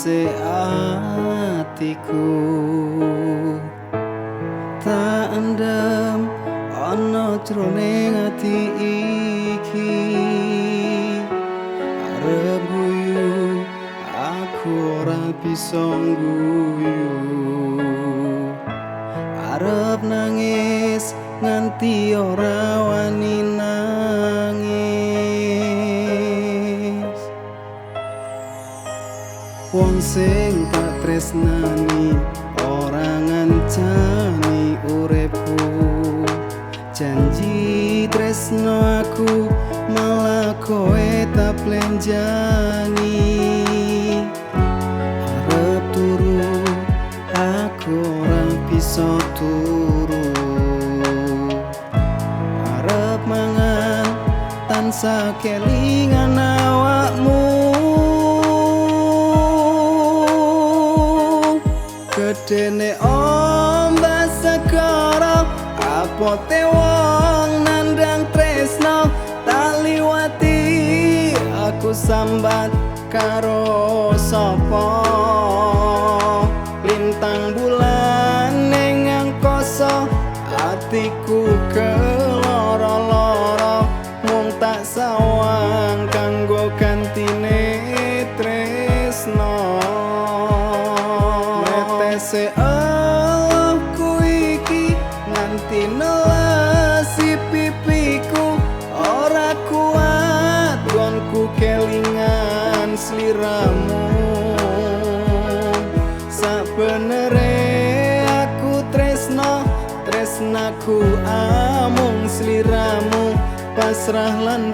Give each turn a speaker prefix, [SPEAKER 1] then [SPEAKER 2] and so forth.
[SPEAKER 1] sawise atiku tak endem ana jroning ati iki arep guyu aku ora bisa guyu arep nangis nganti ora wani nangis wong sing tak tresnani ora ngancani uripku janji tresno aku malah kowe tak plenjani arep turu aku ora bisa turu arep mangan tansah kelingan awakmu gedene ombak segara apote wong nandang tresno tak liwati aku sambat karo sapa lintang bulan ning angkasa atiku keloro-loro mung tak sawang kanggo gantine tresno netese aku iki nganti nelasi pipiku ora kuat gonku kelingan sliramu sabenere aku tresnaku amung sliramu pasrah lan